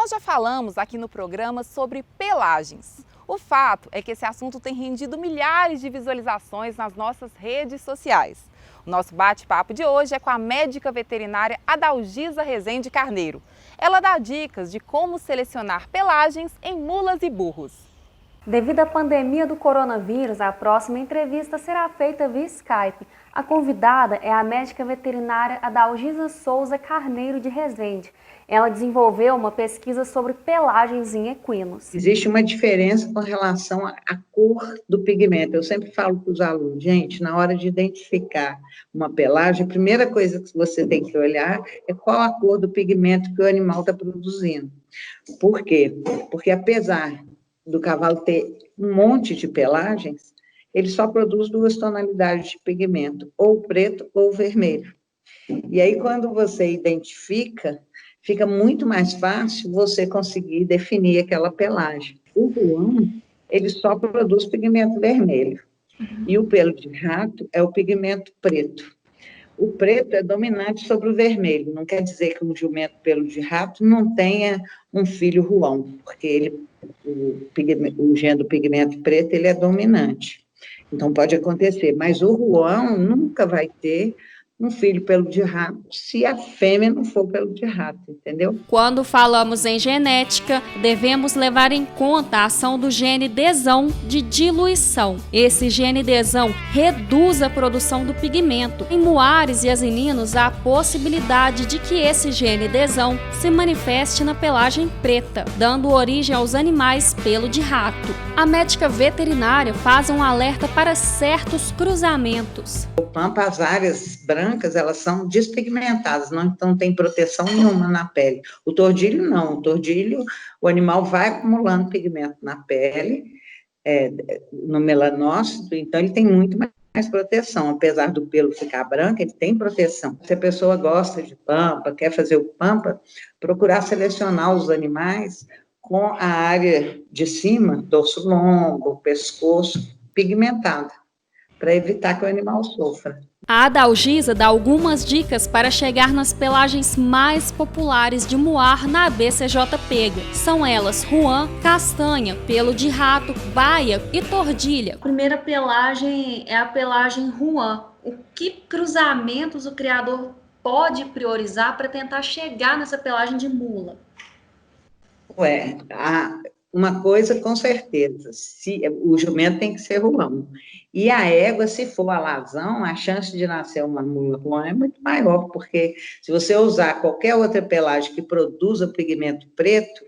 Nós já falamos aqui no programa sobre pelagens. O fato é que esse assunto tem rendido milhares de visualizações nas nossas redes sociais. O nosso bate-papo de hoje é com a médica veterinária Adalgisa Rezende Carneiro. Ela dá dicas de como selecionar pelagens em mulas e burros. Devido à pandemia do coronavírus, a próxima entrevista será feita via Skype. A convidada é a médica veterinária Adalgisa Souza Carneiro de Rezende. Ela desenvolveu uma pesquisa sobre pelagens em equinos. Existe uma diferença com relação à cor do pigmento. Eu sempre falo para os alunos, gente, na hora de identificar uma pelagem, a primeira coisa que você tem que olhar é qual a cor do pigmento que o animal está produzindo. Por quê? Porque apesar do cavalo ter um monte de pelagens, ele só produz duas tonalidades de pigmento, ou preto ou vermelho. E aí, quando você identifica, fica muito mais fácil você conseguir definir aquela pelagem. O ruão, ele só produz pigmento vermelho. E o pelo de rato é o pigmento preto. O preto é dominante sobre o vermelho. Não quer dizer que um jumento pelo de rato não tenha um filho ruão, porque o gene do pigmento preto ele é dominante. Então, pode acontecer, mas o ruão nunca vai ter um filho pelo de rato, se a fêmea não for pelo de rato, entendeu? Quando falamos em genética, devemos levar em conta a ação do gene desão de diluição. Esse gene desão reduz a produção do pigmento. Em muares e asininos, há a possibilidade de que esse gene desão se manifeste na pelagem preta, dando origem aos animais pelo de rato. A médica veterinária faz um alerta para certos cruzamentos. O pampa, as áreas brancas, elas são despigmentadas, não tem proteção nenhuma na pele. O tordilho, não. O tordilho, o animal vai acumulando pigmento na pele, no melanócito, então ele tem muito mais proteção. Apesar do pelo ficar branco, ele tem proteção. Se a pessoa gosta de pampa, quer fazer o pampa, procurar selecionar os animais com a área de cima, dorso longo, pescoço, pigmentada, para evitar que o animal sofra. A Adalgisa dá algumas dicas para chegar nas pelagens mais populares de muar na BCJ Pega. São elas ruã, castanha, pelo de rato, baia e tordilha. A primeira pelagem é a pelagem ruã. O que cruzamentos o criador pode priorizar para tentar chegar nessa pelagem de mula? Uma coisa com certeza, o jumento tem que ser ruão. E a égua, se for alazão, a chance de nascer uma mula ruã é muito maior, porque se você usar qualquer outra pelagem que produza pigmento preto,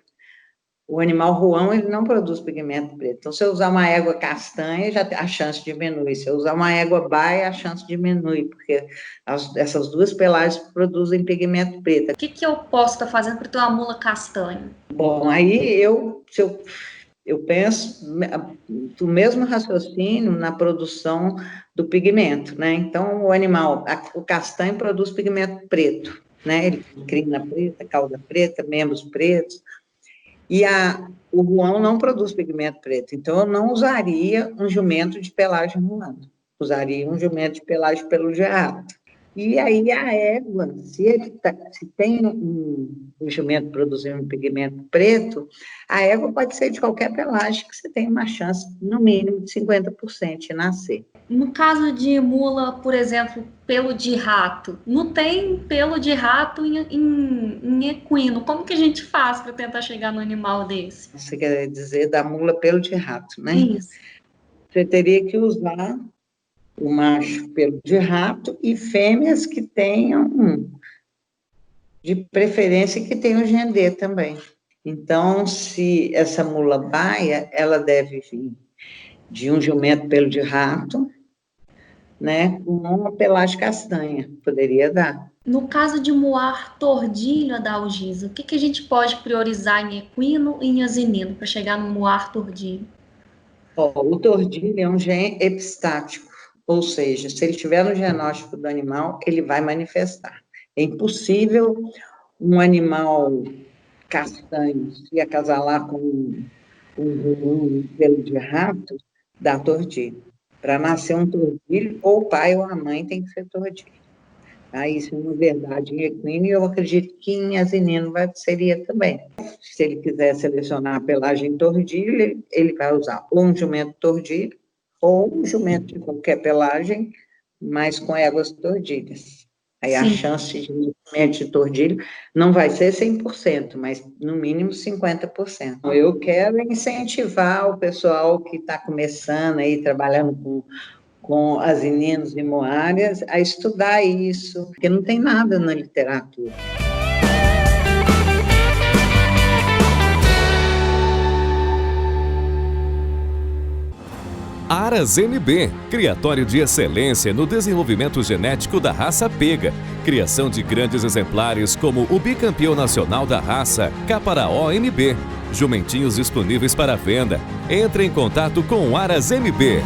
o animal ruão, ele não produz pigmento preto. Então, se eu usar uma égua castanha, a chance diminui. Se eu usar uma égua baia, a chance diminui, porque essas duas pelagens produzem pigmento preto. O que eu posso estar fazendo para ter uma mula castanha? Bom, aí eu penso do mesmo raciocínio na produção do pigmento, né? Então, o castanho produz pigmento preto, né? Ele tem crina preta, cauda preta, membros pretos. E o ruão não produz pigmento preto, então eu não usaria um jumento de pelagem ruana, usaria um jumento de pelagem pelo de rato. E aí a égua, se tem um jumento produzindo um pigmento preto, a égua pode ser de qualquer pelagem, que você tem uma chance, no mínimo, de 50% de nascer. No caso de mula, por exemplo, pelo de rato, não tem pelo de rato em equino. Como que a gente faz para tentar chegar no animal desse? Você quer dizer da mula pelo de rato, né? Isso. Você teria que usar o macho pelo de rato e fêmeas que tenham, de preferência, que tenham gendê também. Então, se essa mula baia, ela deve vir de um jumento pelo de rato, né, com uma pelagem castanha, poderia dar. No caso de muar tordilho, Adalgisa, o que a gente pode priorizar em equino e em asinino para chegar no muar tordilho? O tordilho é um gene epistático, ou seja, se ele estiver no genótipo do animal, ele vai manifestar. É impossível um animal castanho se acasalar com um pelo de rato, dar tordilho. Para nascer um tordilho, ou o pai ou a mãe tem que ser tordilho. Aí, isso na verdade, em equino, eu acredito que em asinino seria também. Se ele quiser selecionar a pelagem tordilha, ele vai usar ou um jumento tordilho, ou um jumento de qualquer pelagem, mas com éguas tordilhas. Aí a chance de jumento de tordilho não vai ser 100%, mas no mínimo 50%. Eu quero incentivar o pessoal que está começando aí, trabalhando com asininos e moárias, a estudar isso, porque não tem nada na literatura. Aras NB, criatório de excelência no desenvolvimento genético da raça pega. Criação de grandes exemplares como o bicampeão nacional da raça, Caparaó NB. Jumentinhos disponíveis para venda. Entre em contato com Aras NB.